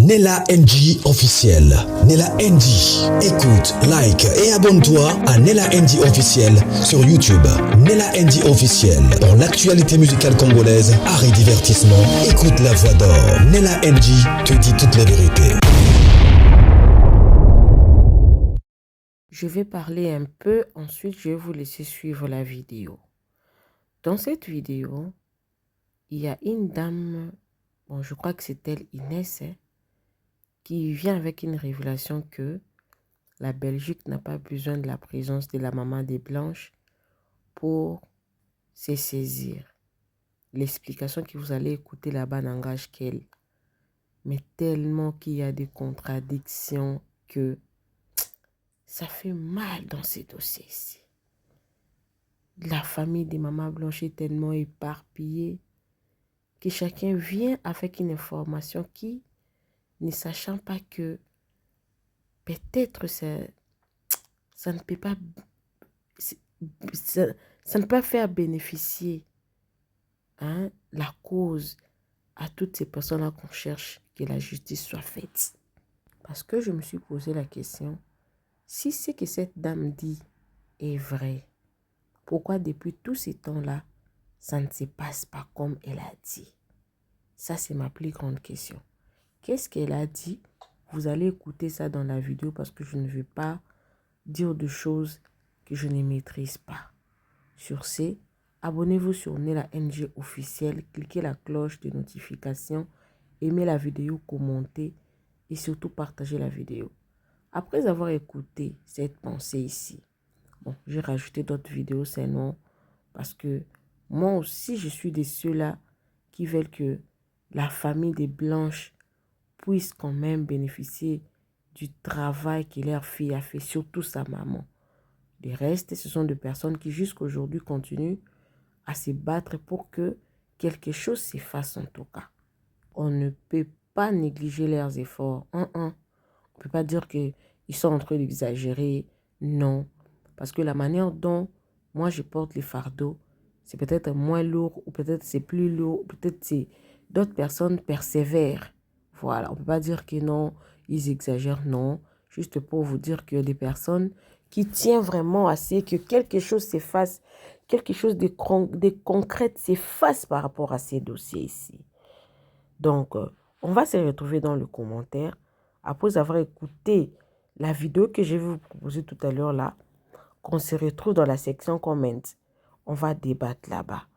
Nella NG officiel. Nella NG. Écoute, like et abonne-toi à Nella NG officiel sur YouTube. Nella NG officiel. Pour l'actualité musicale congolaise, art et divertissement, écoute la voix d'or. Nella NG te dit toute la vérité. Je vais parler un peu, ensuite je vais vous laisser suivre la vidéo. Dans cette vidéo, il y a une dame, bon je crois que c'est elle, Inès, qui vient avec une révélation que la Belgique n'a pas besoin de la présence de la maman des Blanches pour se saisir. L'explication que vous allez écouter là-bas n'engage qu'elle. Mais tellement qu'il y a des contradictions que ça fait mal dans ces dossiers-ci. La famille des mamans blanches est tellement éparpillée que chacun vient avec une information qui, ne sachant pas que peut-être ça ne peut pas, ça ne peut pas faire bénéficier la cause à toutes ces personnes-là qu'on cherche que la justice soit faite. Parce que je me suis posé la question, si ce que cette dame dit est vrai, pourquoi depuis tous ces temps-là, ça ne se passe pas comme elle a dit? Ça, c'est ma plus grande question. Qu'est-ce qu'elle a dit? Vous allez écouter ça dans la vidéo parce que je ne vais pas dire de choses que je ne maîtrise pas. Sur ce, abonnez-vous sur Nella NG officiel, cliquez la cloche de notification, aimez la vidéo, commentez et surtout partagez la vidéo. Après avoir écouté cette pensée ici, bon, j'ai rajouté d'autres vidéos, c'est non, parce que moi aussi, je suis de ceux-là qui veulent que la famille des Blanches puisse quand même bénéficier du travail que leur fille a fait, surtout sa maman. Le reste, ce sont des personnes qui jusqu'à aujourd'hui continuent à se battre pour que quelque chose se fasse en tout cas. On ne peut pas négliger leurs efforts. On ne peut pas dire qu'ils sont en train d'exagérer. Non. Parce que la manière dont moi je porte les fardeaux, c'est peut-être moins lourd ou peut-être c'est plus lourd. Peut-être c'est d'autres personnes persévèrent. Voilà. On ne peut pas dire que non, ils exagèrent. Non. Juste pour vous dire qu'il y a des personnes qui tiennent vraiment à ce que quelque chose s'efface, quelque chose de concret s'efface par rapport à ces dossiers ici. Donc, on va se retrouver dans le commentaire après avoir écouté la vidéo que je vais vous proposer tout à l'heure là, qu'on se retrouve dans la section comment. On va débattre là-bas.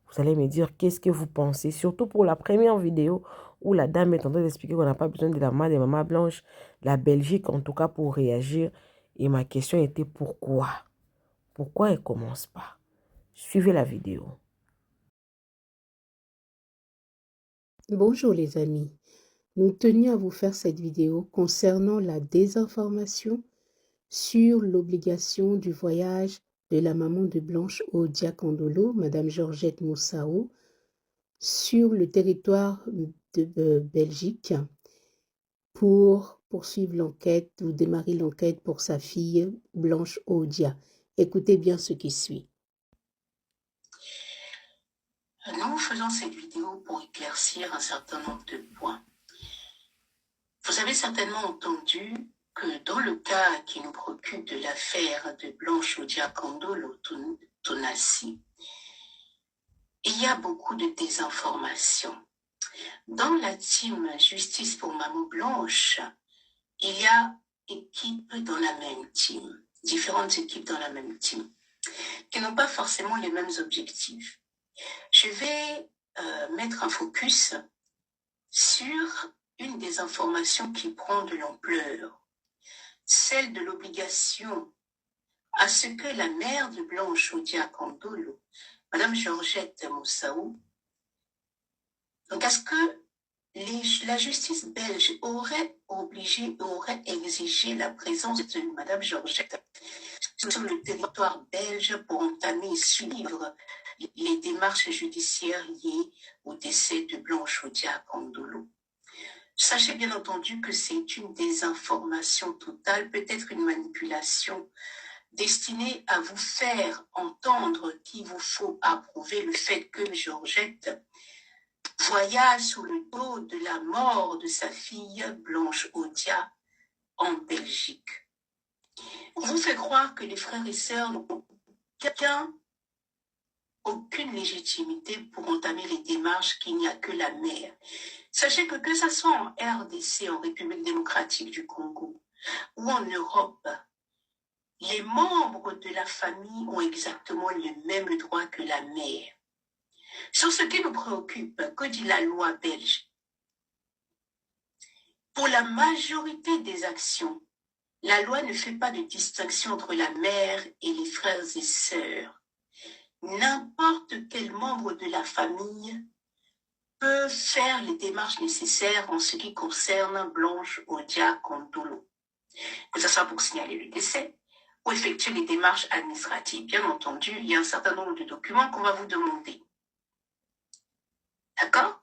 Vous allez me dire qu'est-ce que vous pensez, surtout pour la première vidéo où la dame est en train d'expliquer qu'on n'a pas besoin de la main des mamans blanches, la Belgique en tout cas pour réagir. Et ma question était pourquoi? Pourquoi elle ne commence pas? Suivez la vidéo. Bonjour les amis, nous tenions à vous faire cette vidéo concernant la désinformation sur l'obligation du voyage de la maman de Blanche Odia Kandolo, Madame Georgette Moussao, sur le territoire de Belgique pour poursuivre l'enquête ou démarrer l'enquête pour sa fille Blanche Odia. Écoutez bien ce qui suit. Nous faisons cette vidéo pour éclaircir un certain nombre de points. Vous avez certainement entendu que dans le cas qui nous préoccupe de l'affaire de Blanche Odia Kandolo Tonassi, il y a beaucoup de désinformation. Dans la team Justice pour Maman Blanche, il y a équipes dans la même team, différentes équipes dans la même team, qui n'ont pas forcément les mêmes objectifs. Je vais mettre un focus sur une des informations qui prend de l'ampleur, celle de l'obligation à ce que la mère de Blanche Odia Kandolo, Madame Georgette Moussao, donc à ce que la justice belge aurait exigé la présence de Madame Georgette sur le territoire belge pour entamer et suivre les démarches judiciaires liées au décès de Blanche Odia Kandolo. Sachez bien entendu que c'est une désinformation totale, peut-être une manipulation destinée à vous faire entendre qu'il vous faut approuver le fait que Georgette voyage sous le dos de la mort de sa fille Blanche Odia en Belgique. On vous fait croire que les frères et sœurs n'ont aucune légitimité pour entamer les démarches, qu'il n'y a que la mère. Sachez que ce soit en RDC, en République démocratique du Congo, ou en Europe, les membres de la famille ont exactement le même droit que la mère. Sur ce qui nous préoccupe, que dit la loi belge? Pour la majorité des actions, la loi ne fait pas de distinction entre la mère et les frères et sœurs. N'importe quel membre de la famille peut faire les démarches nécessaires en ce qui concerne Blanche Odia Kondolo, que ce soit pour signaler le décès ou effectuer les démarches administratives. Bien entendu, il y a un certain nombre de documents qu'on va vous demander. D'accord?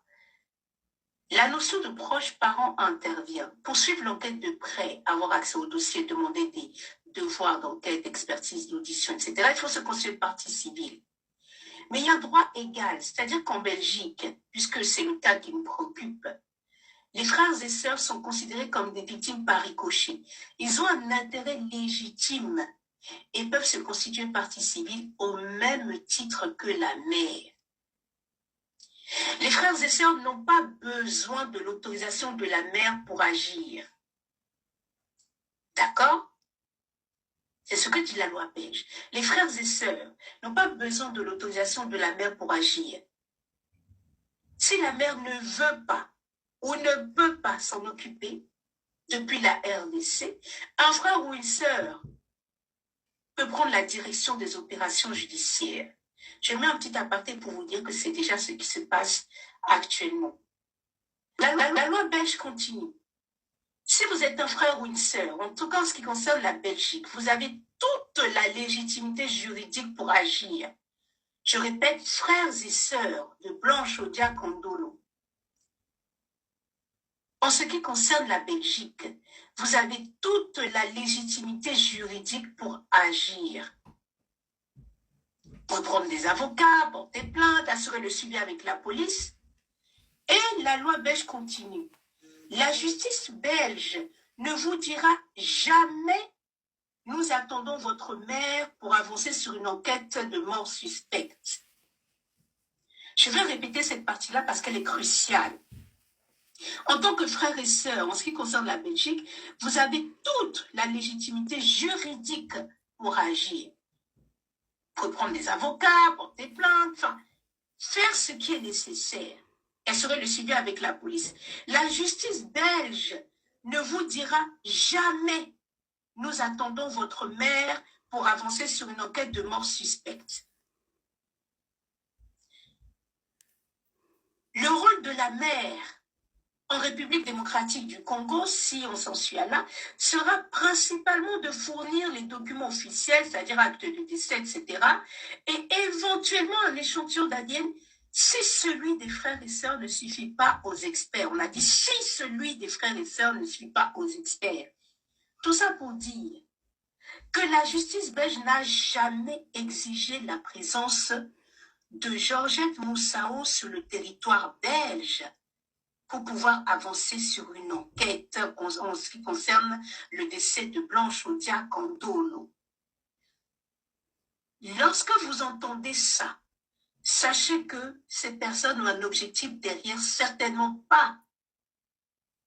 La notion de proche parent intervient. Pour suivre l'enquête de près, avoir accès au dossier, demander des devoirs d'enquête, d'expertise, d'audition, etc., il faut se constituer partie civile. Mais il y a un droit égal, c'est-à-dire qu'en Belgique, puisque c'est le cas qui nous préoccupe, les frères et sœurs sont considérés comme des victimes par ricochet. Ils ont un intérêt légitime et peuvent se constituer partie civile au même titre que la mère. Les frères et sœurs n'ont pas besoin de l'autorisation de la mère pour agir. D'accord? C'est ce que dit la loi belge. Les frères et sœurs n'ont pas besoin de l'autorisation de la mère pour agir. Si la mère ne veut pas ou ne peut pas s'en occuper, depuis la RDC, un frère ou une sœur peut prendre la direction des opérations judiciaires. Je mets un petit aparté pour vous dire que c'est déjà ce qui se passe actuellement. La loi belge continue. Si vous êtes un frère ou une sœur, en tout cas en ce qui concerne la Belgique, vous avez toute la légitimité juridique pour agir. Je répète, frères et sœurs de Blanche Odia Kondolo. En ce qui concerne la Belgique, vous avez toute la légitimité juridique pour agir. Pour prendre des avocats, porter plainte, assurer le suivi avec la police. Et la loi belge continue. La justice belge ne vous dira jamais « Nous attendons votre mère pour avancer sur une enquête de mort suspecte ». Je vais répéter cette partie-là parce qu'elle est cruciale. En tant que frères et sœurs, en ce qui concerne la Belgique, vous avez toute la légitimité juridique pour agir. Pour prendre des avocats, porter plainte, enfin, faire ce qui est nécessaire. Assurer le suivi avec la police. La justice belge ne vous dira jamais « Nous attendons votre mère pour avancer sur une enquête de mort suspecte ». Le rôle de la mère en République démocratique du Congo, si on s'en suit à là, sera principalement de fournir les documents officiels, c'est-à-dire actes de décès, etc., et éventuellement un échantillon d'ADN si celui des frères et sœurs ne suffit pas aux experts. On a dit si celui des frères et sœurs ne suffit pas aux experts. Tout ça pour dire que la justice belge n'a jamais exigé la présence de Georgette Moussao sur le territoire belge pour pouvoir avancer sur une enquête en ce qui concerne le décès de Blanche Odia Kondolo. Lorsque vous entendez ça, sachez que ces personnes ont un objectif derrière, certainement pas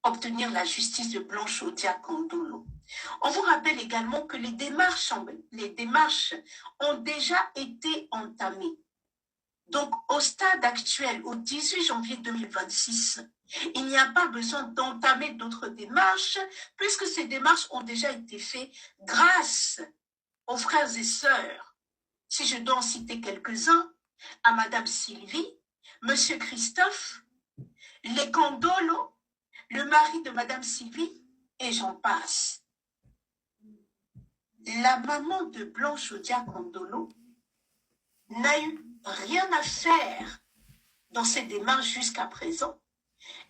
obtenir la justice de Blanche Odia Kondolo. On vous rappelle également que les démarches ont déjà été entamées. Donc, au stade actuel, au 18 janvier 2026, il n'y a pas besoin d'entamer d'autres démarches, puisque ces démarches ont déjà été faites grâce aux frères et sœurs. Si je dois en citer quelques-uns, à Madame Sylvie, Monsieur Christophe, les Kondolo, le mari de Madame Sylvie, et j'en passe. La maman de Blanche Odia Kondolo n'a eu rien à faire dans ces démarches jusqu'à présent.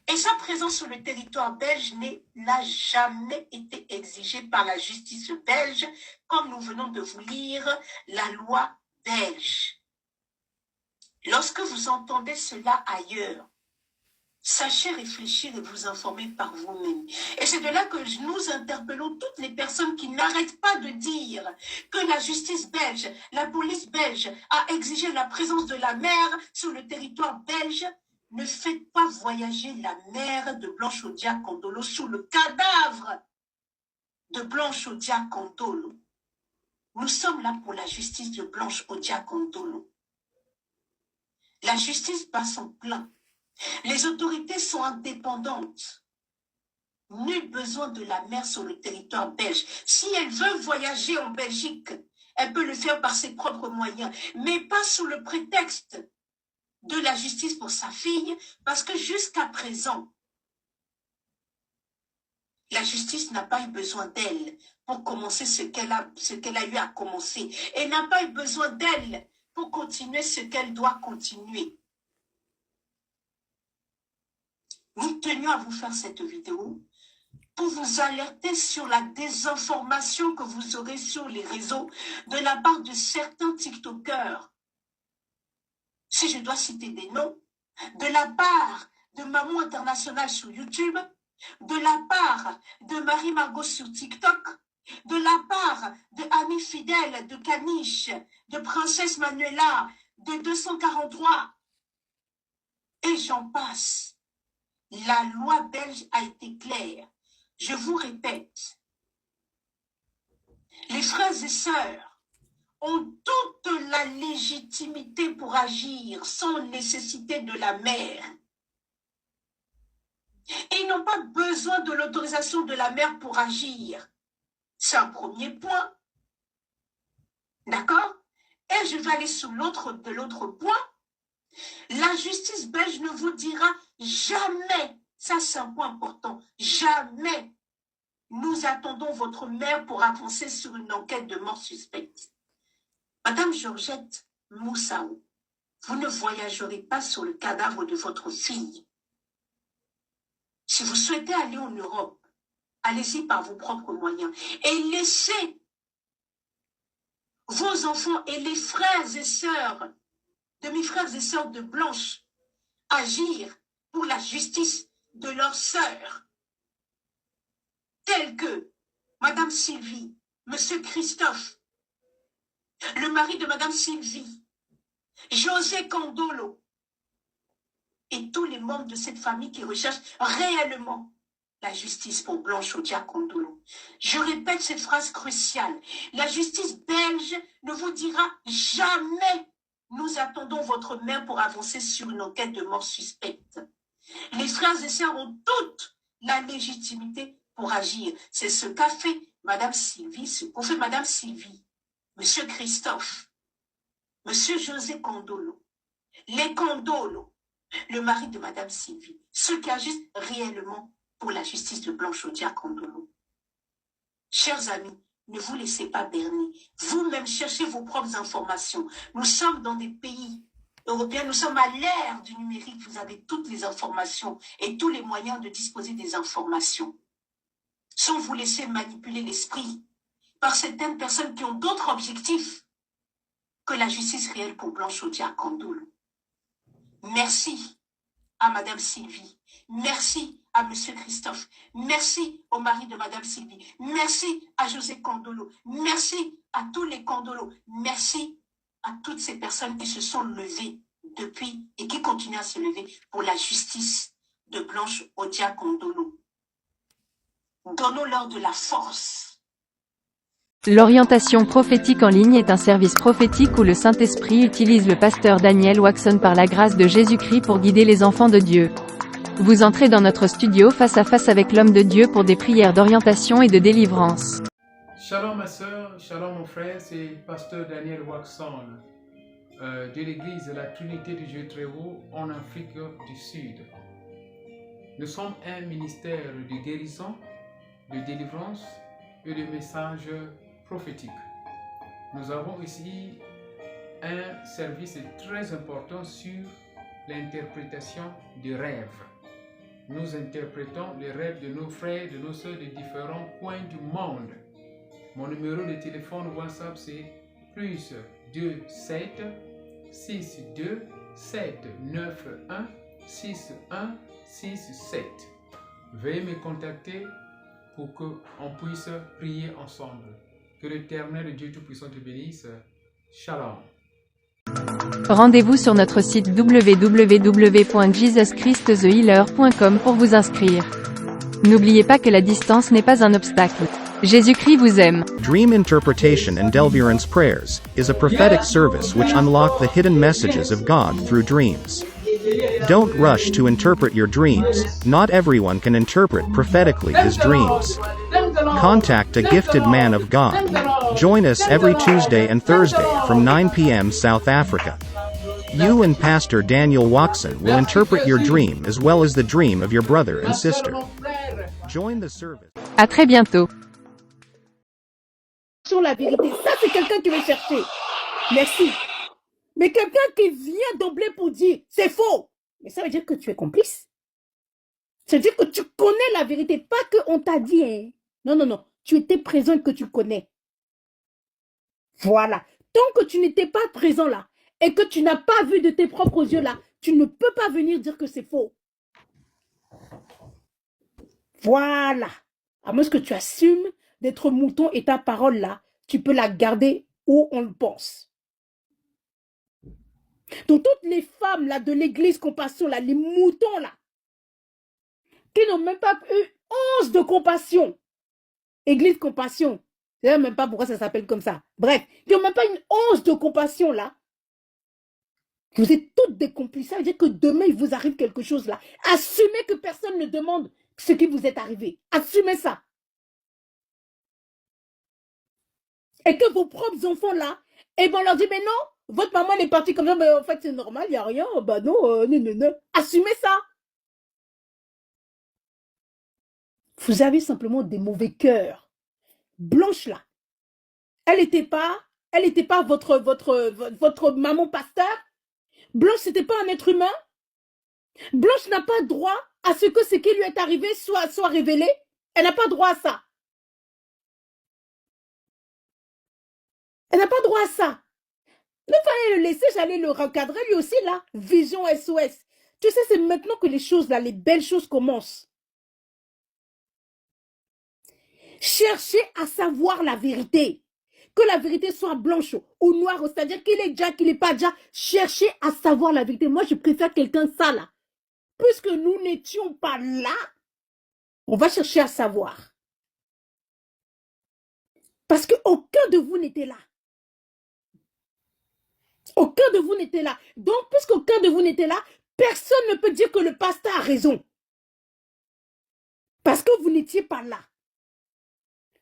Et sa présence sur le territoire belge n'a jamais été exigée par la justice belge, comme nous venons de vous lire la loi belge. Lorsque vous entendez cela ailleurs, Sachez réfléchir et vous informer par vous-même. Et c'est de là que nous interpellons toutes les personnes qui n'arrêtent pas de dire que la justice belge, la police belge a exigé la présence de la mère sur le territoire belge. Ne faites pas voyager la mère de Blanche Odia-Kondolo sous le cadavre de Blanche Odia-Kondolo. Nous sommes là pour la justice de Blanche Odia-Kondolo. La justice bat son plein. Les autorités sont indépendantes. Nul besoin de la mère sur le territoire belge. Si elle veut voyager en Belgique, elle peut le faire par ses propres moyens, mais pas sous le prétexte de la justice pour sa fille, parce que jusqu'à présent, la justice n'a pas eu besoin d'elle pour commencer ce qu'elle a eu à commencer. Elle n'a pas eu besoin d'elle pour continuer ce qu'elle doit continuer. Nous tenions à vous faire cette vidéo pour vous alerter sur la désinformation que vous aurez sur les réseaux de la part de certains TikTokers. Si je dois citer des noms, de la part de Maman Internationale sur YouTube, de la part de Marie-Margot sur TikTok, de la part de Ami Fidèle, de Caniche, de Princesse Manuela, de 243, et j'en passe. La loi belge a été claire. Je vous répète, les frères et sœurs ont toute la légitimité pour agir sans nécessité de la mère. Et ils n'ont pas besoin de l'autorisation de la mère pour agir. C'est un premier point. D'accord? Et je vais aller sur l'autre point. La justice belge ne vous dira jamais, ça c'est un point important, jamais nous attendons votre mère pour avancer sur une enquête de mort suspecte. Madame Georgette Moussaou, vous ne voyagerez pas sur le cadavre de votre fille. Si vous souhaitez aller en Europe, allez-y par vos propres moyens et laissez vos enfants et les frères et sœurs, demi-frères et sœurs de Blanche, agir pour la justice de leurs sœurs, tels que Madame Sylvie, Monsieur Christophe, le mari de Madame Sylvie, José Kondolo, et tous les membres de cette famille qui recherchent réellement la justice pour Blanche Odia-Kondolo. Je répète cette phrase cruciale. La justice belge ne vous dira jamais nous attendons votre mère pour avancer sur une enquête de mort suspecte. Les frères et sœurs ont toute la légitimité pour agir. C'est ce qu'a fait Madame Sylvie, ce qu'ont fait Madame Sylvie, Monsieur Christophe, Monsieur José Kondolo, les Kondolo, le mari de Madame Sylvie, ceux qui agissent réellement pour la justice de Blanche Odia-Kondolo. Chers amis, ne vous laissez pas berner. Vous-même, cherchez vos propres informations. Nous sommes dans des pays européens, nous sommes à l'ère du numérique. Vous avez toutes les informations et tous les moyens de disposer des informations. Sans vous laisser manipuler l'esprit par certaines personnes qui ont d'autres objectifs que la justice réelle pour Blanche Odia-Kondolo. Merci à Madame Sylvie. Merci à Monsieur Christophe. Merci au mari de Madame Sylvie. Merci à José Kondolo. Merci à tous les Kondolo. Merci à toutes ces personnes qui se sont levées depuis et qui continuent à se lever pour la justice de Blanche Odia-Kondolo. Donnons-leur de la force. L'orientation prophétique en ligne est un service prophétique où le Saint-Esprit utilise le pasteur Daniel Waxon par la grâce de Jésus-Christ pour guider les enfants de Dieu. Vous entrez dans notre studio face à face avec l'homme de Dieu pour des prières d'orientation et de délivrance. Shalom ma soeur, shalom mon frère, c'est pasteur Daniel Waxon de l'église de la Trinité du Dieu très haut en Afrique du Sud. Nous sommes un ministère de guérison, de délivrance et de messages prophétiques. Nous avons ici un service très important sur l'interprétation des rêves. Nous interprétons les rêves de nos frères, de nos soeurs de différents coins du monde. Mon numéro de téléphone WhatsApp c'est plus 27 62 791 6167. Veuillez me contacter pour qu'on puisse prier ensemble. Que l'Éternel Dieu Tout-Puissant te bénisse. Shalom. Rendez-vous sur notre site www.jesuschristthehealer.com pour vous inscrire. N'oubliez pas que la distance n'est pas un obstacle. Jésus-Christ vous aime. Dream Interpretation and Deliverance Prayers is a prophetic service which unlock the hidden messages of God through dreams. Don't rush to interpret your dreams. Not everyone can interpret prophetically his dreams. Contact a gifted man of God. Join us every Tuesday and Thursday from 9 p.m. South Africa. You and Pastor Daniel Watson will interpret your dream as well as the dream of your brother and sister. Join the service. À très bientôt. Sur la vérité, ça c'est quelqu'un qui veut chercher. Merci. Mais quelqu'un qui vient d'emblée pour dire c'est faux. Mais ça veut dire que tu es complice. Ça veut dire que tu connais la vérité, pas qu'on t'a dit. Hein. Non, non, non. Tu étais présent et que tu connais. Voilà. Tant que tu n'étais pas présent là et que tu n'as pas vu de tes propres yeux là, tu ne peux pas venir dire que c'est faux. Voilà. À moins que tu assumes d'être mouton et ta parole là, tu peux la garder où on le pense. Donc toutes les femmes là de l'église compassion là, les moutons là, qui n'ont même pas eu once de compassion. Église compassion. Je ne sais même pas pourquoi ça s'appelle comme ça. Bref, qui n'ont même pas une once de compassion là. Vous êtes toutes des complices. Ça veut dire que demain il vous arrive quelque chose là. Assumez que personne ne demande ce qui vous est arrivé. Assumez ça. Et que vos propres enfants là, et ben on leur dit mais non, votre maman elle est partie comme ça, mais en fait c'est normal, il n'y a rien, bah non, non. Assumez ça. Vous avez simplement des mauvais cœurs. Blanche là, elle n'était pas votre maman pasteur. Blanche c'était pas un être humain. Blanche n'a pas droit à ce que ce qui lui est arrivé soit révélé. Elle n'a pas droit à ça. Elle n'a pas droit à ça. Il fallait le laisser, j'allais le recadrer lui aussi là. Vision SOS. Tu sais, c'est maintenant que les choses là, les belles choses commencent. Cherchez à savoir la vérité. Que la vérité soit blanche ou noire, c'est-à-dire qu'il est déjà, qu'il n'est pas déjà. Cherchez à savoir la vérité. Moi, je préfère quelqu'un ça là. Puisque nous n'étions pas là, on va chercher à savoir. Parce qu'aucun de vous n'était là. Aucun de vous n'était là. Donc, puisqu'aucun de vous n'était là, personne ne peut dire que le pasteur a raison. Parce que vous n'étiez pas là.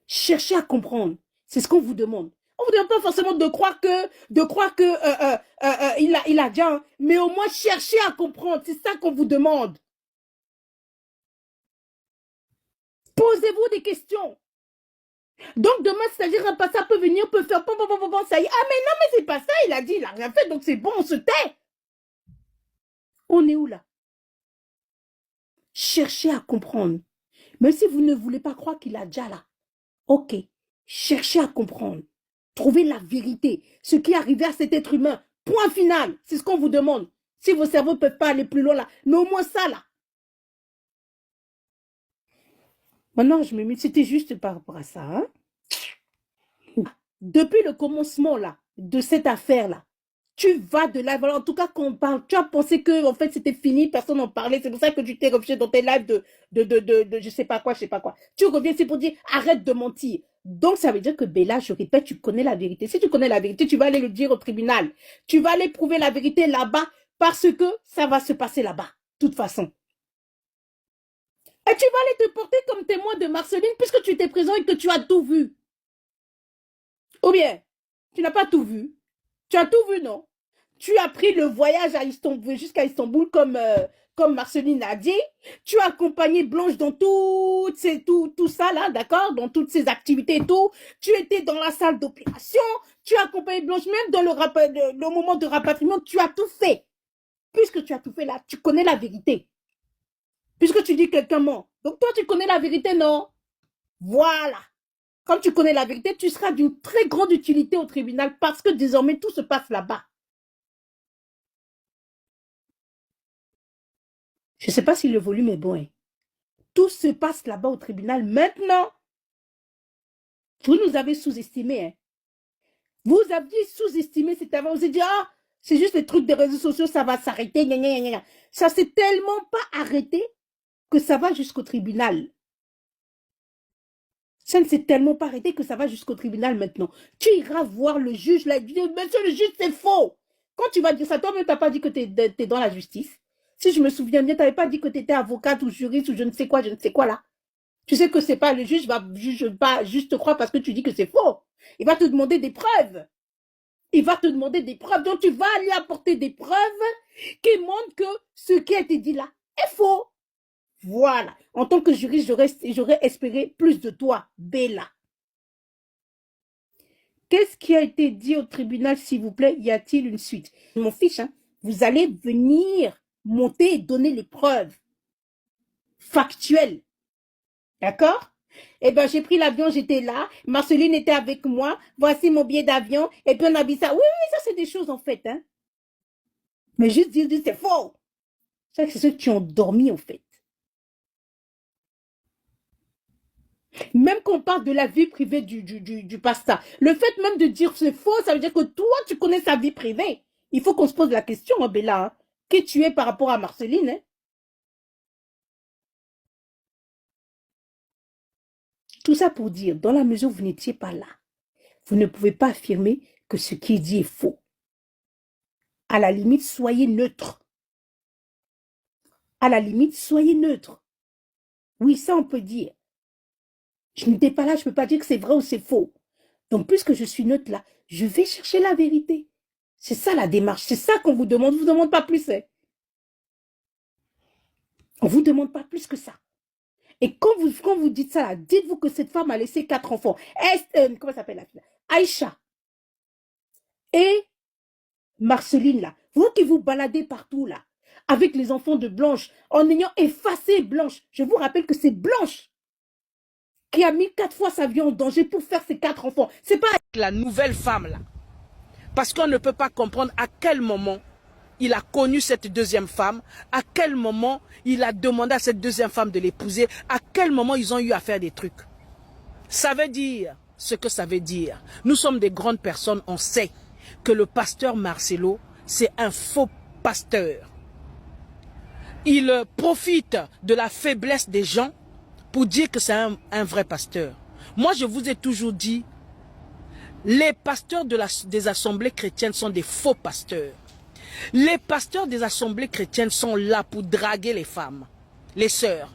Cherchez à comprendre. C'est ce qu'on vous demande. On ne vous demande pas forcément de croire que il a déjà, mais au moins cherchez à comprendre. C'est ça qu'on vous demande. Posez-vous des questions. Donc demain, c'est-à-dire un pasteur peut venir, peut faire ça y est. Ah mais non, mais c'est pas ça, il a dit, il a rien fait, donc c'est bon, on se tait. On est où là? Cherchez à comprendre. Même si vous ne voulez pas croire qu'il a déjà là. Ok, cherchez à comprendre. Trouvez la vérité. Ce qui est arrivé à cet être humain. Point final. C'est ce qu'on vous demande. Si vos cerveaux ne peuvent pas aller plus loin là. Mais au moins ça là. Maintenant, je me mets. C'était juste par rapport à ça. Hein? Depuis le commencement là, de cette affaire là, tu vas de live. Alors, en tout cas, quand on parle, tu as pensé que en fait c'était fini, personne n'en parlait. C'est pour ça que tu t'es refuché dans tes lives de je sais pas quoi, je sais pas quoi. Tu reviens ici pour dire arrête de mentir. Donc, ça veut dire que Bella, je répète, tu connais la vérité. Si tu connais la vérité, tu vas aller le dire au tribunal. Tu vas aller prouver la vérité là-bas parce que ça va se passer là-bas, de toute façon. Et tu vas aller te porter comme témoin de Marceline puisque tu étais présent et que tu as tout vu. Ou bien, tu n'as pas tout vu. Tu as tout vu, non? Tu as pris le voyage à Istanbul, jusqu'à Istanbul comme Marceline a dit. Tu as accompagné Blanche dans tout ça là, d'accord? Dans toutes ces activités et tout. Tu étais dans la salle d'opération. Tu as accompagné Blanche même dans le moment de rapatriement. Tu as tout fait. Puisque tu as tout fait là, tu connais la vérité. Puisque tu dis que quelqu'un ment. Donc toi, tu connais la vérité, non? Voilà. Quand tu connais la vérité, tu seras d'une très grande utilité au tribunal parce que désormais, tout se passe là-bas. Je ne sais pas si le volume est bon. Hein. Tout se passe là-bas au tribunal maintenant. Vous nous avez sous-estimé. Hein. Vous aviez sous-estimé cette affaire. Vous avez dit, ah, c'est juste les trucs des réseaux sociaux, ça va s'arrêter. Ça s'est tellement pas arrêté que ça va jusqu'au tribunal. Ça ne s'est tellement pas arrêté que ça va jusqu'au tribunal maintenant. Tu iras voir le juge là. Monsieur le juge, c'est faux. Quand tu vas dire ça, toi-même, tu n'as pas dit que tu es dans la justice. Si je me souviens bien, tu n'avais pas dit que tu étais avocate ou juriste ou je ne sais quoi là. Tu sais que c'est pas le juge va juste te croire parce que tu dis que c'est faux. Il va te demander des preuves. Il va te demander des preuves. Donc, tu vas lui apporter des preuves qui montrent que ce qui a été dit là est faux. Voilà. En tant que juriste, j'aurais espéré plus de toi, Bella. Qu'est-ce qui a été dit au tribunal, s'il vous plaît? Y a-t-il une suite? Je m'en fiche, hein. Vous allez venir monter et donner les preuves factuelles. D'accord? Eh bien, j'ai pris l'avion, j'étais là. Marceline était avec moi. Voici mon billet d'avion. Et puis, on a vu ça. Oui, ça, c'est des choses, en fait. Hein. Mais juste dire, c'est faux. C'est ceux qui ont dormi, en fait. Même qu'on parle de la vie privée du pasteur. Le fait même de dire c'est faux, ça veut dire que toi, tu connais sa vie privée. Il faut qu'on se pose la question, hein, Bella. Hein. Qui tu es par rapport à Marceline, hein? Tout ça pour dire, dans la mesure où vous n'étiez pas là, vous ne pouvez pas affirmer que ce qui est dit est faux. À la limite, soyez neutre. À la limite, soyez neutre. Oui, ça, on peut dire. Je n'étais pas là, je ne peux pas dire que c'est vrai ou c'est faux. Donc, puisque je suis neutre là, je vais chercher la vérité. C'est ça la démarche, c'est ça qu'on vous demande. On ne vous demande pas plus. Hein. On ne vous demande pas plus que ça. Et quand vous dites ça, dites-vous que cette femme a laissé 4 enfants. Comment s'appelle la fille? Aïcha. Et Marceline, là. Vous qui vous baladez partout, là, avec les enfants de Blanche, en ayant effacé Blanche. Je vous rappelle que c'est Blanche qui a mis 4 fois sa vie en danger pour faire ses 4 enfants. C'est pas la nouvelle femme, là. Parce qu'on ne peut pas comprendre à quel moment il a connu cette deuxième femme, à quel moment il a demandé à cette deuxième femme de l'épouser, à quel moment ils ont eu à faire des trucs. Ça veut dire ce que ça veut dire. Nous sommes des grandes personnes, on sait que le pasteur Marcelo, c'est un faux pasteur. Il profite de la faiblesse des gens pour dire que c'est un vrai pasteur. Moi, je vous ai toujours dit, les pasteurs des assemblées chrétiennes sont des faux pasteurs. Les pasteurs des assemblées chrétiennes sont là pour draguer les femmes, les sœurs,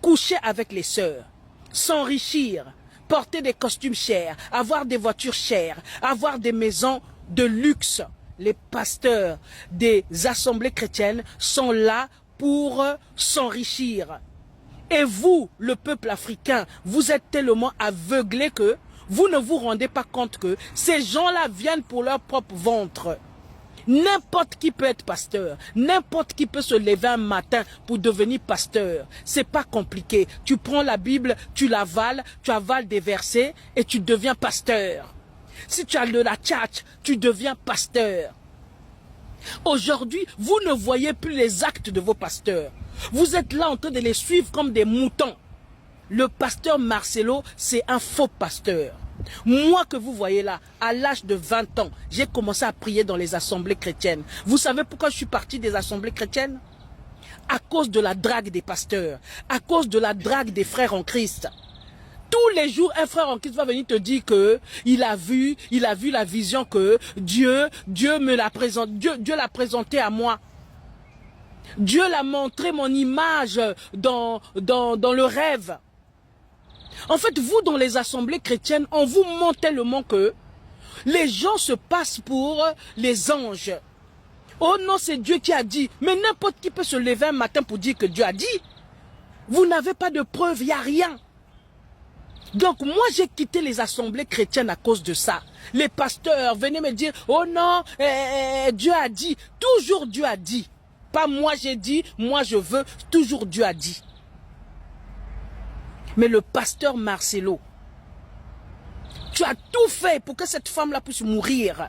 coucher avec les sœurs, s'enrichir, porter des costumes chers, avoir des voitures chères, avoir des maisons de luxe. Les pasteurs des assemblées chrétiennes sont là pour s'enrichir. Et vous, le peuple africain, vous êtes tellement aveuglés que vous ne vous rendez pas compte que ces gens-là viennent pour leur propre ventre. N'importe qui peut être pasteur. N'importe qui peut se lever un matin pour devenir pasteur. C'est pas compliqué. Tu prends la Bible, tu l'avales, tu avales des versets et tu deviens pasteur. Si tu as de la tchatch, tu deviens pasteur. Aujourd'hui, vous ne voyez plus les actes de vos pasteurs. Vous êtes là en train de les suivre comme des moutons. Le pasteur Marcelo, c'est un faux pasteur. Moi que vous voyez là, à l'âge de 20 ans, j'ai commencé à prier dans les assemblées chrétiennes. Vous savez pourquoi je suis parti des assemblées chrétiennes? À cause de la drague des pasteurs, à cause de la drague des frères en Christ. Tous les jours, un frère en Christ va venir te dire que il a vu la vision que Dieu me l'a présenté, Dieu l'a présenté à moi. Dieu l'a montré mon image dans le rêve. En fait, vous, dans les assemblées chrétiennes, on vous montre tellement que les gens se passent pour les anges. Oh non, c'est Dieu qui a dit. Mais n'importe qui peut se lever un matin pour dire que Dieu a dit. Vous n'avez pas de preuve, il n'y a rien. Donc moi, j'ai quitté les assemblées chrétiennes à cause de ça. Les pasteurs venaient me dire, oh non, Dieu a dit. Toujours Dieu a dit. Pas moi j'ai dit, moi je veux. Toujours Dieu a dit. Mais le pasteur Marcelo, tu as tout fait pour que cette femme-là puisse mourir.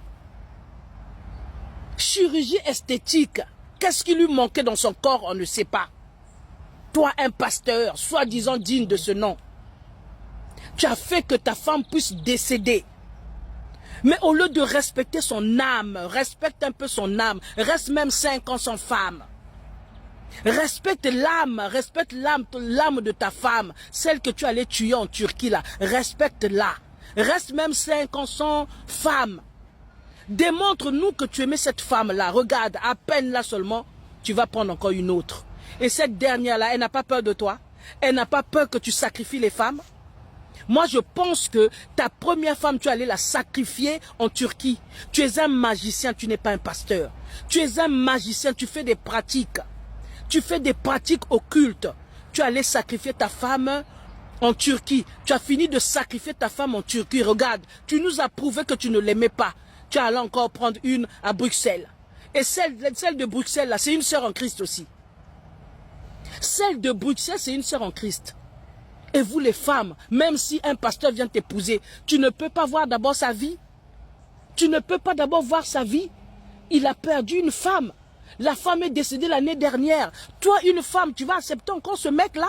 Chirurgie esthétique, qu'est-ce qui lui manquait dans son corps, on ne sait pas. Toi, un pasteur, soi-disant digne de ce nom, tu as fait que ta femme puisse décéder. Mais au lieu de respecter son âme, respecte un peu son âme, reste même 5 ans sans femme. Respecte l'âme de ta femme, celle que tu allais tuer en Turquie là, respecte-la. Reste même 5 ans sans femme. Démontre-nous que tu aimais cette femme-là. Regarde, à peine là seulement, tu vas prendre encore une autre. Et cette dernière-là, elle n'a pas peur de toi? Elle n'a pas peur que tu sacrifies les femmes? Moi, je pense que ta première femme, tu allais la sacrifier en Turquie. Tu es un magicien, tu n'es pas un pasteur. Tu es un magicien, tu fais des pratiques. Tu fais des pratiques occultes. Tu allais sacrifier ta femme en Turquie. Tu as fini de sacrifier ta femme en Turquie. Regarde, tu nous as prouvé que tu ne l'aimais pas. Tu allais encore prendre une à Bruxelles. Et celle de Bruxelles, là, c'est une sœur en Christ aussi. Celle de Bruxelles, c'est une sœur en Christ. Et vous les femmes, même si un pasteur vient t'épouser, tu ne peux pas voir d'abord sa vie. Tu ne peux pas d'abord voir sa vie. Il a perdu une femme. La femme est décédée l'année dernière. Toi, une femme, tu vas accepter encore ce mec-là?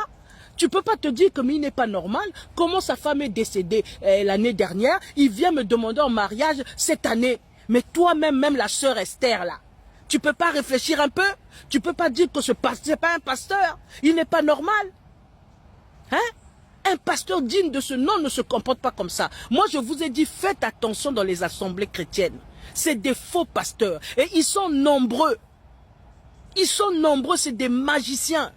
Tu ne peux pas te dire que mais il n'est pas normal. Comment sa femme est décédée l'année dernière? Il vient me demander en mariage cette année. Mais toi-même, même la sœur Esther, là, tu ne peux pas réfléchir un peu? Tu ne peux pas dire que ce pasteur n'est pas un pasteur? Il n'est pas normal? Hein? Un pasteur digne de ce nom ne se comporte pas comme ça. Moi, je vous ai dit, faites attention dans les assemblées chrétiennes. C'est des faux pasteurs. Et ils sont nombreux. Ils sont nombreux, c'est des magiciens.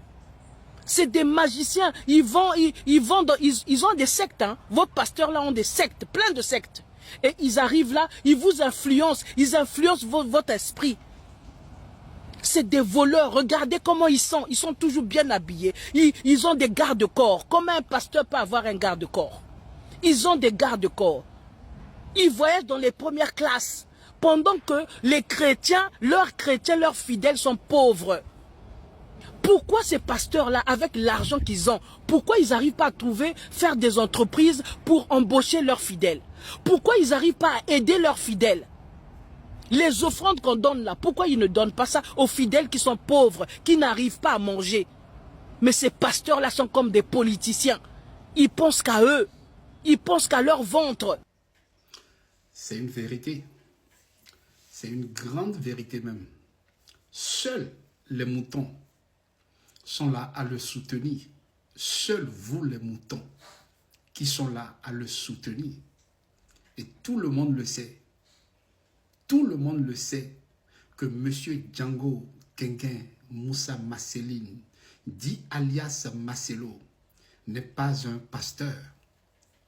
C'est des magiciens. Ils ont des sectes. Hein. Vos pasteurs là ont des sectes, plein de sectes. Et ils arrivent là, ils vous influencent. Ils influencent votre esprit. C'est des voleurs. Regardez comment ils sont. Ils sont toujours bien habillés. Ils ont des garde-corps. Comment un pasteur peut avoir un garde-corps? Ils ont des garde-corps. Ils voyagent dans les premières classes. Pendant que les chrétiens, leurs fidèles sont pauvres. Pourquoi ces pasteurs-là, avec l'argent qu'ils ont, pourquoi ils n'arrivent pas à faire des entreprises pour embaucher leurs fidèles? Pourquoi ils n'arrivent pas à aider leurs fidèles? Les offrandes qu'on donne là, pourquoi ils ne donnent pas ça aux fidèles qui sont pauvres, qui n'arrivent pas à manger? Mais ces pasteurs-là sont comme des politiciens. Ils pensent qu'à eux. Ils pensent qu'à leur ventre. C'est une vérité. C'est une grande vérité même. Seuls les moutons sont là à le soutenir. Seuls vous les moutons qui sont là à le soutenir. Et tout le monde le sait. Tout le monde le sait que M. Django Kengen Moussa Masseline, dit alias Marcelo, n'est pas un pasteur.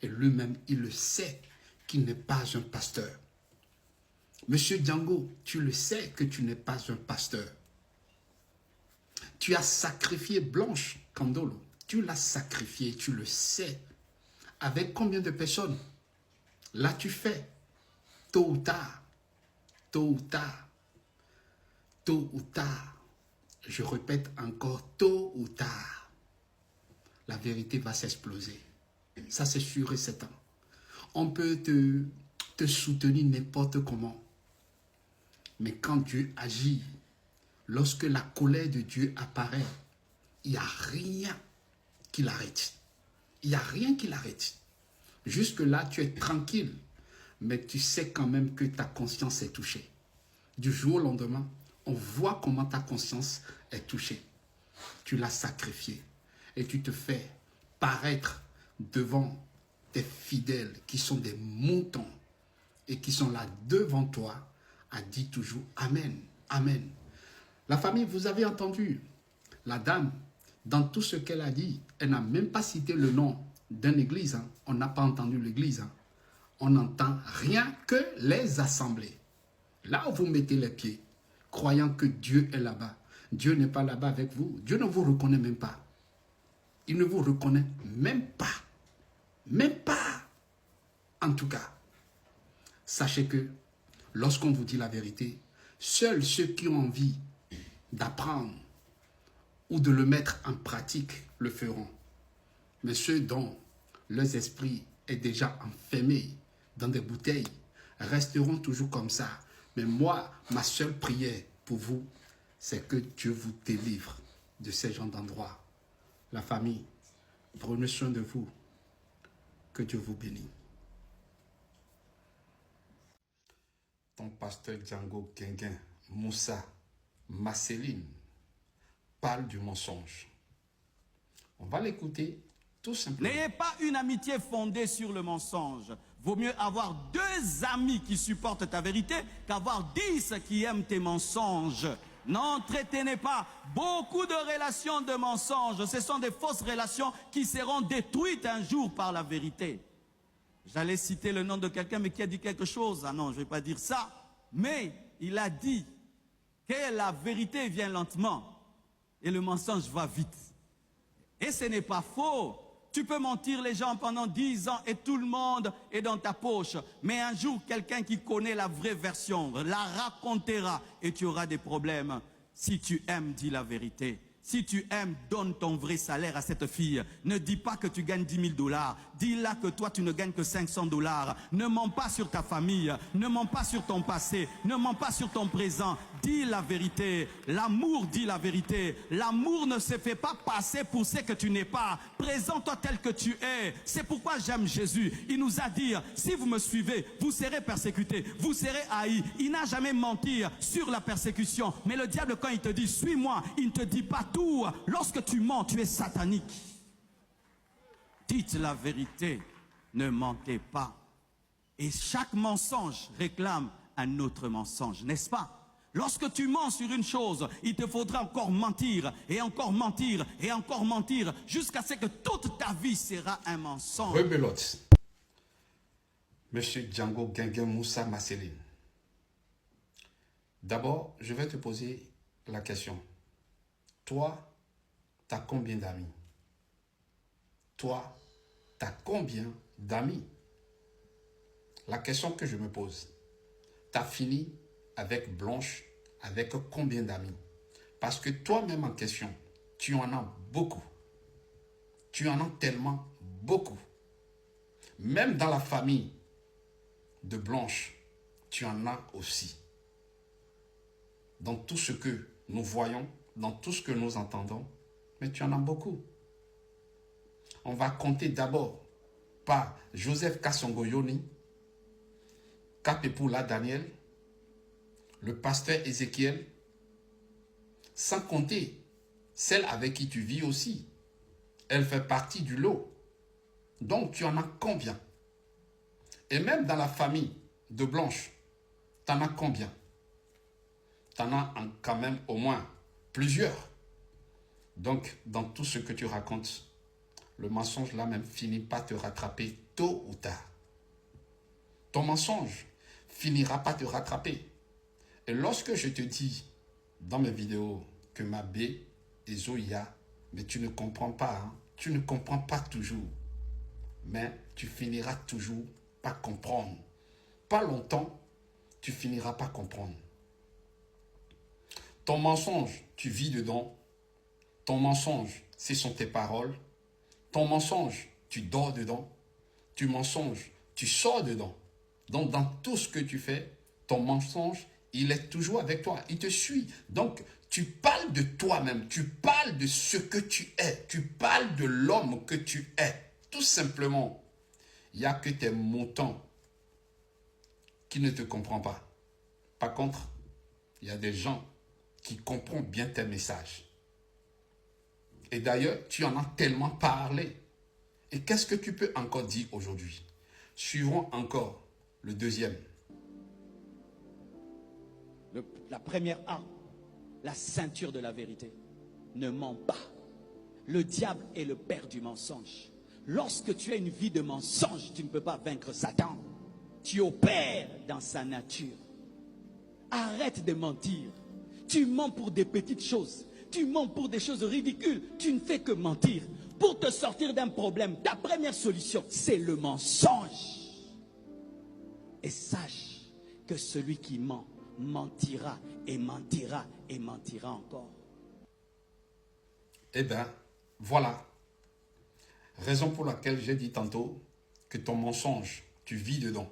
Et lui-même, il le sait qu'il n'est pas un pasteur. Monsieur Django, tu le sais que tu n'es pas un pasteur. Tu as sacrifié Blanche Kandolo. Tu l'as sacrifié, tu le sais. Avec combien de personnes? L'as-tu fait? Tôt ou tard. Tôt ou tard. Tôt ou tard. Je répète encore, tôt ou tard. La vérité va s'exploser. Ça, c'est sûr et certain. On peut te soutenir n'importe comment. Mais quand Dieu agit, lorsque la colère de Dieu apparaît, il n'y a rien qui l'arrête. Il n'y a rien qui l'arrête. Jusque-là, tu es tranquille, mais tu sais quand même que ta conscience est touchée. Du jour au lendemain, on voit comment ta conscience est touchée. Tu l'as sacrifié et tu te fais paraître devant tes fidèles qui sont des moutons et qui sont là devant toi a dit toujours Amen, Amen. La famille, vous avez entendu, la dame, dans tout ce qu'elle a dit, elle n'a même pas cité le nom d'une église. Hein. On n'a pas entendu l'église. Hein. On n'entend rien que les assemblées. Là où vous mettez les pieds, croyant que Dieu est là-bas. Dieu n'est pas là-bas avec vous. Dieu ne vous reconnaît même pas. Il ne vous reconnaît même pas. Même pas. En tout cas, sachez que lorsqu'on vous dit la vérité, seuls ceux qui ont envie d'apprendre ou de le mettre en pratique le feront. Mais ceux dont leur esprit est déjà enfermé dans des bouteilles resteront toujours comme ça. Mais moi, ma seule prière pour vous, c'est que Dieu vous délivre de ces genres d'endroits. La famille, prenez soin de vous. Que Dieu vous bénisse. Ton pasteur Django Guinguin, Moussa, Marceline, parle du mensonge. On va l'écouter tout simplement. N'ayez pas une amitié fondée sur le mensonge. Vaut mieux avoir 2 amis qui supportent ta vérité qu'avoir 10 qui aiment tes mensonges. N'entretenez pas beaucoup de relations de mensonges. Ce sont des fausses relations qui seront détruites un jour par la vérité. J'allais citer le nom de quelqu'un, mais qui a dit quelque chose. Ah non, je ne vais pas dire ça. Mais il a dit que la vérité vient lentement et le mensonge va vite. Et ce n'est pas faux. Tu peux mentir les gens pendant 10 ans et tout le monde est dans ta poche. Mais un jour, quelqu'un qui connaît la vraie version la racontera et tu auras des problèmes. Si tu aimes, dis la vérité. Si tu aimes, donne ton vrai salaire à cette fille. Ne dis pas que tu gagnes 10 000 $. Dis-là que toi, tu ne gagnes que 500 $. Ne mens pas sur ta famille. Ne mens pas sur ton passé. Ne mens pas sur ton présent. Dis la vérité. L'amour dit la vérité. L'amour ne se fait pas passer pour ce que tu n'es pas. Présente-toi tel que tu es. C'est pourquoi j'aime Jésus. Il nous a dit, si vous me suivez, vous serez persécutés. Vous serez haïs. Il n'a jamais menti sur la persécution. Mais le diable, quand il te dit, suis-moi, il ne te dit pas tout. Lorsque tu mens, tu es satanique. Dites la vérité, ne mentez pas. Et chaque mensonge réclame un autre mensonge, n'est-ce pas? Lorsque tu mens sur une chose, il te faudra encore mentir, et encore mentir, et encore mentir, jusqu'à ce que toute ta vie sera un mensonge. Rebelote. Monsieur Django Guinguin Moussa Marceline. D'abord, je vais te poser la question. Toi, tu as combien d'amis? Toi, tu as combien d'amis? La question que je me pose, tu as fini avec Blanche, avec combien d'amis? Parce que toi-même en question, tu en as beaucoup. Tu en as tellement beaucoup. Même dans la famille de Blanche, tu en as aussi. Dans tout ce que nous voyons, dans tout ce que nous entendons, mais tu en as beaucoup. On va compter d'abord par Joseph Kassongo-Yoni, Kapepula Daniel, le pasteur Ézéchiel, sans compter celle avec qui tu vis aussi. Elle fait partie du lot. Donc tu en as combien? Et même dans la famille de Blanche, tu en as combien? Tu en as quand même au moins plusieurs. Donc, dans tout ce que tu racontes, le mensonge là même finit par te rattraper tôt ou tard. Ton mensonge finira par te rattraper. Et lorsque je te dis dans mes vidéos que Mabé et Zoya, mais tu ne comprends pas, hein? Tu ne comprends pas toujours. Mais tu finiras toujours par comprendre. Pas longtemps, tu finiras par comprendre. Ton mensonge, tu vis dedans. Ton mensonge, ce sont tes paroles. Ton mensonge, tu dors dedans. Tu mensonges, tu sors dedans. Donc, dans tout ce que tu fais, ton mensonge, il est toujours avec toi. Il te suit. Donc, tu parles de toi-même. Tu parles de ce que tu es. Tu parles de l'homme que tu es. Tout simplement. Il n'y a que tes moutons qui ne te comprennent pas. Par contre, il y a des gens qui comprennent bien tes messages. Et d'ailleurs, tu en as tellement parlé. Et qu'est-ce que tu peux encore dire aujourd'hui? Suivons encore le deuxième. La première arme, la ceinture de la vérité. Ne mens pas. Le diable est le père du mensonge. Lorsque tu as une vie de mensonge, tu ne peux pas vaincre Satan. Tu opères dans sa nature. Arrête de mentir. Tu mens pour des petites choses. Tu mens pour des choses ridicules. Tu ne fais que mentir. Pour te sortir d'un problème, ta première solution, c'est le mensonge. Et sache que celui qui ment, mentira et mentira et mentira encore. Eh bien, voilà. Raison pour laquelle j'ai dit tantôt que ton mensonge, tu vis dedans.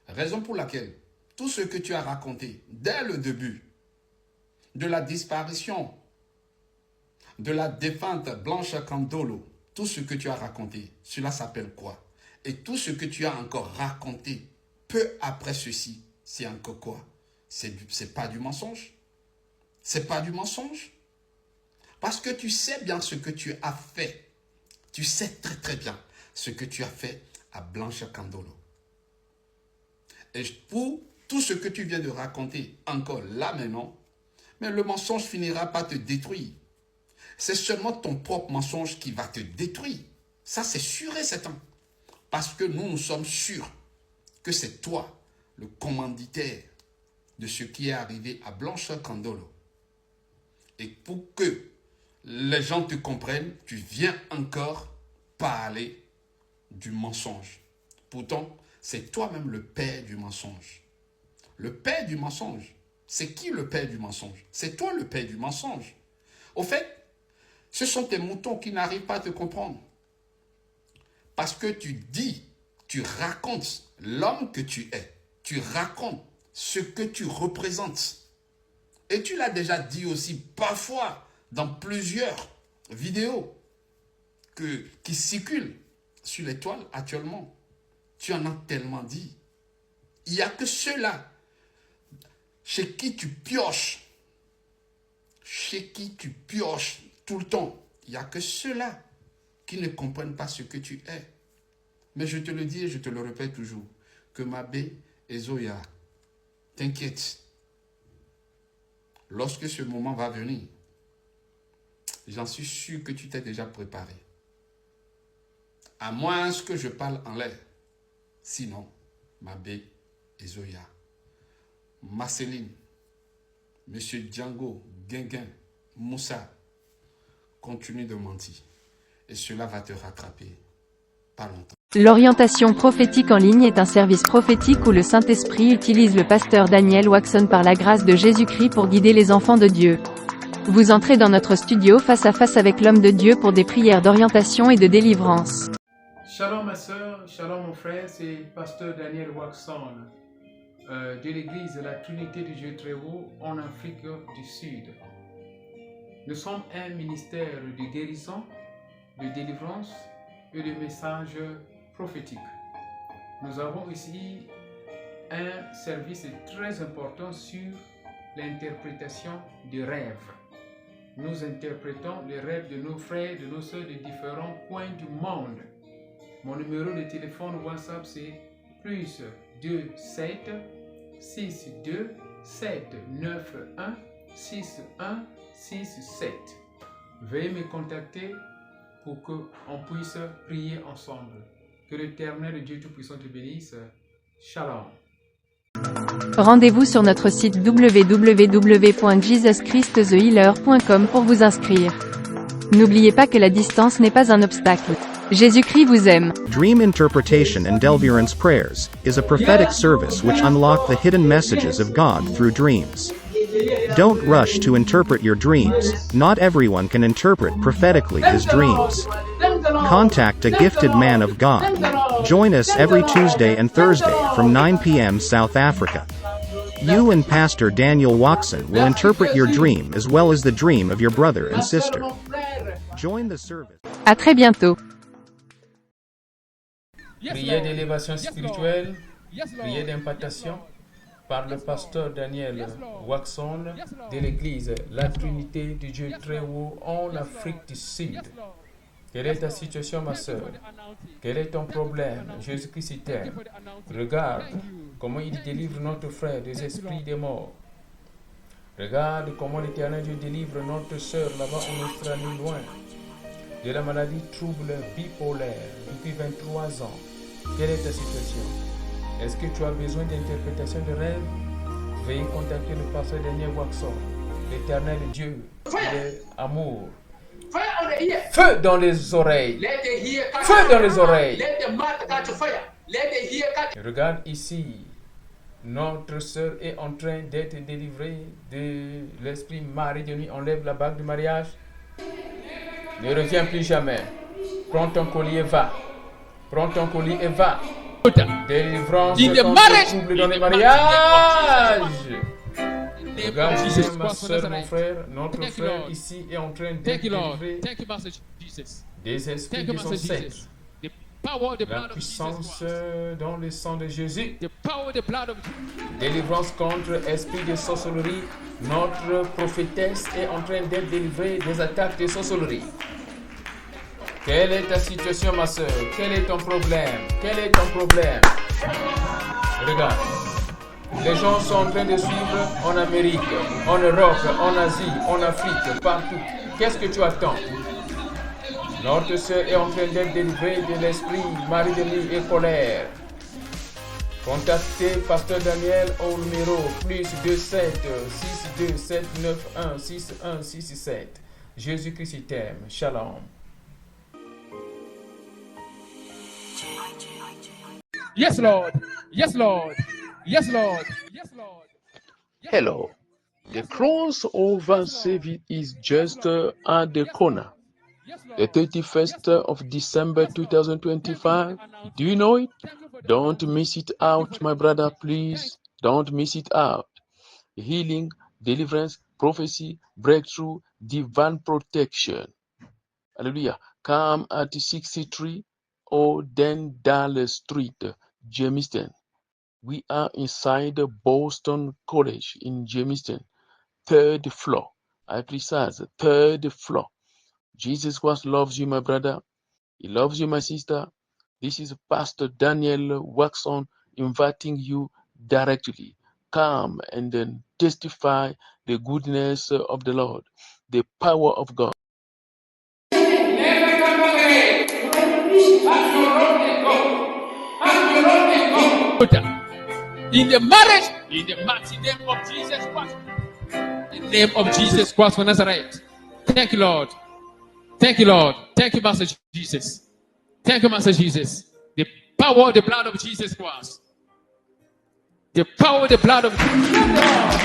Raison pour laquelle tout ce que tu as raconté dès le début de la disparition de la défunte Blanche Candolo, tout ce que tu as raconté, cela s'appelle quoi? Et tout ce que tu as encore raconté peu après ceci, c'est encore quoi? C'est pas du mensonge? C'est pas du mensonge? Parce que tu sais bien ce que tu as fait. Tu sais très très bien ce que tu as fait à Blanche Candolo. Et pour tout ce que tu viens de raconter encore là maintenant, mais le mensonge finira par te détruire. C'est seulement ton propre mensonge qui va te détruire. Ça, c'est sûr et certain. Parce que nous sommes sûrs que c'est toi, le commanditaire de ce qui est arrivé à Blanche Candolo. Et pour que les gens te comprennent, tu viens encore parler du mensonge. Pourtant, c'est toi-même le père du mensonge. Le père du mensonge. C'est qui le père du mensonge? C'est toi le père du mensonge. Au fait, ce sont tes moutons qui n'arrivent pas à te comprendre. Parce que tu dis, tu racontes l'homme que tu es. Tu racontes ce que tu représentes. Et tu l'as déjà dit aussi parfois dans plusieurs vidéos qui circulent sur les toiles actuellement. Tu en as tellement dit. Il n'y a que ceux-là chez qui tu pioches tout le temps. Il n'y a que ceux-là qui ne comprennent pas ce que tu es. Mais je te le dis et je te le répète toujours, que Mabé et Zoya, t'inquiète. Lorsque ce moment va venir, j'en suis sûr que tu t'es déjà préparé. À moins que je parle en l'air. Sinon, Mabé et Zoya, Marceline, Monsieur Django, Guinguin, Moussa, continue de mentir. Et cela va te rattraper pas longtemps. L'orientation prophétique en ligne est un service prophétique où le Saint-Esprit utilise le pasteur Daniel Waxon par la grâce de Jésus-Christ pour guider les enfants de Dieu. Vous entrez dans notre studio face à face avec l'homme de Dieu pour des prières d'orientation et de délivrance. Shalom ma soeur, shalom mon frère, c'est pasteur Daniel Waxon de l'église de la Trinité du Dieu très haut en Afrique du Sud. Nous sommes un ministère de guérison, de délivrance et de messages prophétiques. Nous avons ici un service très important sur l'interprétation des rêves. Nous interprétons les rêves de nos frères et de nos sœurs de différents coins du monde. Mon numéro de téléphone WhatsApp c'est plus 27 62 791 6167. Veuillez me contacter pour qu'on puisse prier ensemble. Que l'Éternel Dieu Tout-Puissant te bénisse. Shalom. Rendez-vous sur notre site www.jesuschristthehealer.com pour vous inscrire. N'oubliez pas que la distance n'est pas un obstacle. Jésus-Christ vous aime. Dream Interpretation and Deliverance Prayers is a prophetic service which unlock the hidden messages of God through dreams. Don't rush to interpret your dreams. Not everyone can interpret prophetically his dreams. Contact a gifted man of God. Join us every Tuesday and Thursday from 9 p.m. South Africa. You and Pastor Daniel Waxon will interpret your dream as well as the dream of your brother and sister. Join the service. À très bientôt. Prière d'élévation spirituelle, prière d'implantation par le pasteur Daniel Waxon de l'église La Trinité du Dieu très haut en Afrique du Sud. Quelle est ta situation, ma soeur? Quel est ton problème? Jésus-Christ t'aime. Regarde comment il délivre notre frère des esprits des morts. Regarde comment l'Éternel Dieu délivre notre soeur là-bas en Australie loin de la maladie trouble bipolaire depuis 23 ans. Quelle est ta situation? Est-ce que tu as besoin d'interprétation de rêve? Veuillez contacter le pasteur Daniel Waxon. L'Éternel Dieu, il est amour. Feu dans les oreilles. Feu dans les oreilles. Regarde ici. Notre sœur est en train d'être délivrée de l'esprit mari de nuit. Enlève la bague du mariage. Ne reviens plus jamais. Prends ton collier et va. Prends ton collier et va. Délivrance contre le trouble dans les mariages. Regarde bien, ma soeur, mon frère, notre frère ici est en train de délivrer des esprits de son sexe. La puissance dans le sang de Jésus. Délivrance contre esprit de sorcellerie. Notre prophétesse est en train d'être délivrée des attaques de sorcellerie. Quelle est ta situation, ma soeur? Quel est ton problème? Quel est ton problème? Regarde. Les gens sont en train de suivre en Amérique, en Europe, en Asie, en Afrique, partout. Qu'est-ce que tu attends? Notre sœur est en train d'être délivrée de l'esprit marie-demi et colère. Contactez Pasteur Daniel au numéro +27 62 791 6167. Jésus-Christ t'aime. Shalom. Yes, Lord. Yes, Lord. Yes, Lord. Yes, Lord. Hello. The crossover service is just at the corner. The 31st of December 2025. Do you know it? Don't miss it out, my brother, please. Don't miss it out. Healing, deliverance, prophecy, breakthrough, divine protection. Hallelujah. Come at 63 Odendale Street, Jamestown. We are inside Boston College in Jamestown, 3rd floor. I precise, 3rd floor. Jesus Christ loves you, my brother. He loves you, my sister. This is Pastor Daniel Waxon inviting you directly. Come and then testify the goodness of the Lord, the power of God. In the marriage, in the mighty name of Jesus Christ. In the name of Jesus Christ of Nazareth. Thank you, Lord. Thank you, Lord. Thank you, Master Jesus. Thank you, Master Jesus. The power of the blood of Jesus Christ. The power of the blood of Jesus.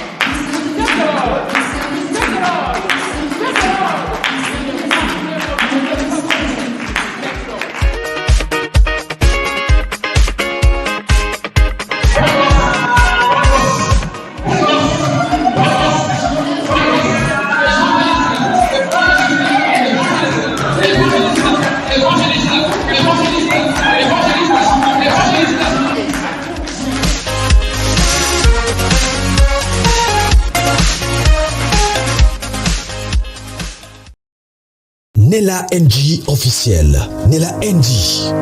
Nella NG officiel. Nella NG.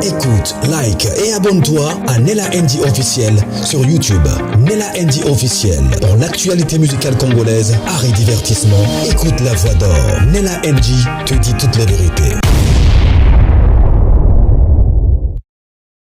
Écoute, like et abonne-toi à Nella NG officiel sur YouTube. Nella NG officiel. Pour l'actualité musicale congolaise, art et divertissement, écoute la voix d'or. Nella NG te dit toutes les vérités.